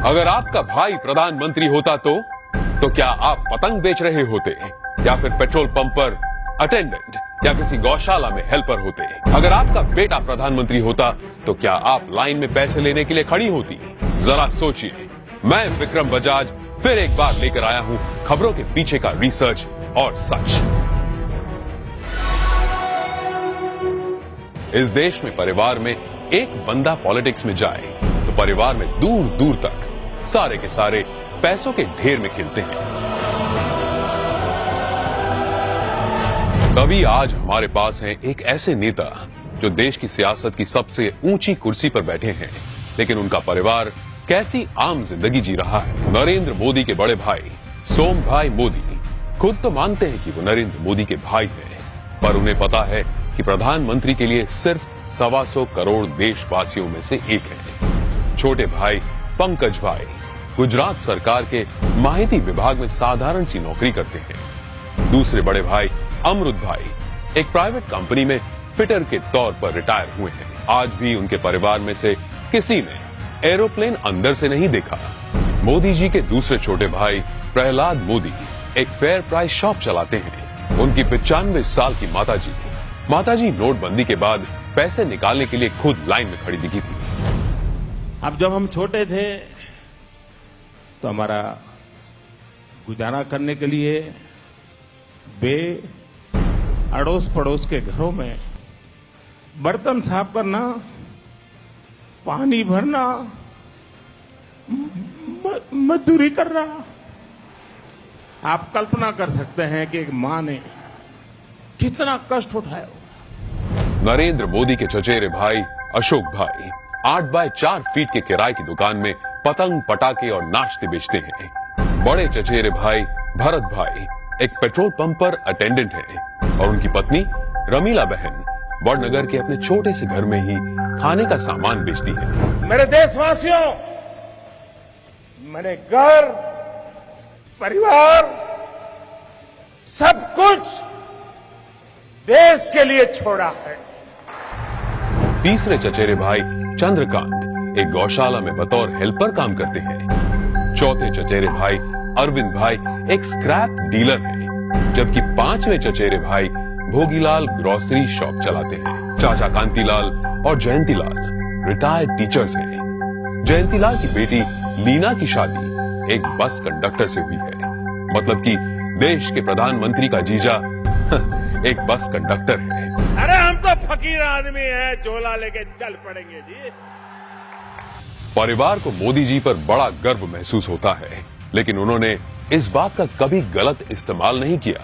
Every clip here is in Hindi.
अगर आपका भाई प्रधानमंत्री होता तो क्या आप पतंग बेच रहे होते या फिर पेट्रोल पंप पर अटेंडेंट या किसी गौशाला में हेल्पर होते? अगर आपका बेटा प्रधानमंत्री होता तो क्या आप लाइन में पैसे लेने के लिए खड़ी होती? जरा सोचिए। मैं विक्रम बजाज फिर एक बार लेकर आया हूं खबरों के पीछे का रिसर्च और सच। इस देश में परिवार में एक बंदा पॉलिटिक्स में जाए तो परिवार में दूर दूर तक सारे के सारे पैसों के ढेर में खिलते हैं। तभी आज हमारे पास है एक ऐसे नेता जो देश की सियासत की सबसे ऊंची कुर्सी पर बैठे हैं, लेकिन उनका परिवार कैसी आम जिंदगी जी रहा है। नरेंद्र मोदी के बड़े भाई सोम भाई मोदी खुद तो मानते हैं कि वो नरेंद्र मोदी के भाई हैं, पर उन्हें पता है कि प्रधानमंत्री के लिए सिर्फ 125 करोड़ देशवासियों में से एक है। छोटे भाई पंकज भाई गुजरात सरकार के माहिती विभाग में साधारण सी नौकरी करते हैं। दूसरे बड़े भाई अमृत भाई एक प्राइवेट कंपनी में फिटर के तौर पर रिटायर हुए हैं। आज भी उनके परिवार में से किसी ने एरोप्लेन अंदर से नहीं देखा। मोदी जी के दूसरे छोटे भाई प्रहलाद मोदी एक फेयर प्राइस शॉप चलाते हैं। उनकी 95 साल की माताजी नोटबंदी के बाद पैसे निकालने के लिए खुद लाइन में खड़ी दिखी थी। अब जब हम छोटे थे तो हमारा गुजारा करने के लिए अड़ोस पड़ोस के घरों में बर्तन साफ करना, पानी भरना, मजदूरी करना। आप कल्पना कर सकते हैं कि एक मां ने कितना कष्ट उठाया। नरेंद्र मोदी के चचेरे भाई अशोक भाई 8 बाय 4 फीट के किराए की दुकान में पतंग पटाखे और नाश्ते बेचते हैं। बड़े चचेरे भाई भरत भाई एक पेट्रोल पंप पर अटेंडेंट हैं और उनकी पत्नी रमीला बहन वडनगर के अपने छोटे से घर में ही खाने का सामान बेचती है। मेरे देशवासियों, मैंने घर, परिवार, सब कुछ देश के लिए छोड़ा है। तीसरे चचेरे भाई चंद्रकांत एक गौशाला में बतौर हेल्पर काम करते हैं। चौथे चचेरे भाई अरविंद भाई एक स्क्रैप डीलर हैं, जबकि 5वें चचेरे भाई भोगीलाल ग्रोसरी शॉप चलाते हैं। चाचा कांतीलाल और जयंतीलाल रिटायर्ड टीचर्स हैं। जयंतीलाल की बेटी लीना की शादी एक बस कंडक्टर से हुई है। मतलब कि देश के प्रधानमंत्री का जीजा एक बस कंडक्टर है। अरे हम तो फकीर आदमी हैं, झोला लेके चल पड़ेंगे जी। परिवार को मोदी जी पर बड़ा गर्व महसूस होता है, लेकिन उन्होंने इस बात का कभी गलत इस्तेमाल नहीं किया।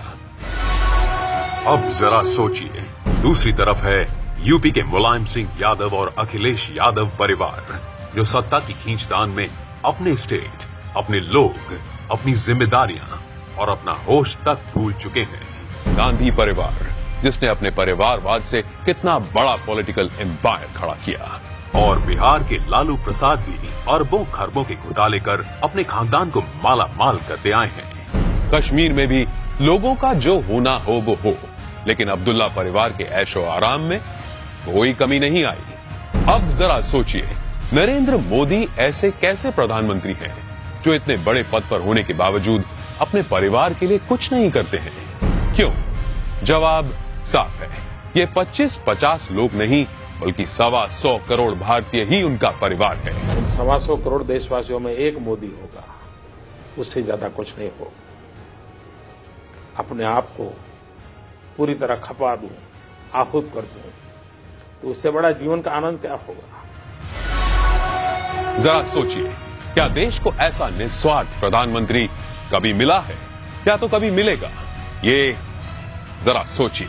अब जरा सोचिए, दूसरी तरफ है यूपी के मुलायम सिंह यादव और अखिलेश यादव परिवार, जो सत्ता की खींचतान में अपने स्टेट, अपने लोग, अपनी जिम्मेदारियां और अपना होश तक भूल चुके हैं। गांधी परिवार जिसने अपने परिवारवाद से कितना बड़ा पॉलिटिकल एम्पायर खड़ा किया, और बिहार के लालू प्रसाद भी अरबों खरबों के घोटाले कर अपने खानदान को माला माल करते आए हैं। कश्मीर में भी लोगों का जो होना हो वो हो, लेकिन अब्दुल्ला परिवार के ऐशो आराम में कोई कमी नहीं आई। अब जरा सोचिए, नरेंद्र मोदी ऐसे कैसे प्रधानमंत्री हैं जो इतने बड़े पद पर होने के बावजूद अपने परिवार के लिए कुछ नहीं करते हैं? क्यों? जवाब साफ है, ये 25-50 लोग नहीं बल्कि 125 करोड़ भारतीय ही उनका परिवार है। 125 करोड़ देशवासियों में एक मोदी होगा, उससे ज्यादा कुछ नहीं होगा। अपने आप को पूरी तरह खपा दूं, आहूत कर दूं, तो उससे बड़ा जीवन का आनंद क्या होगा? जरा सोचिए, क्या देश को ऐसा निस्वार्थ प्रधानमंत्री कभी मिला है या तो कभी मिलेगा? ये जरा सोचिए।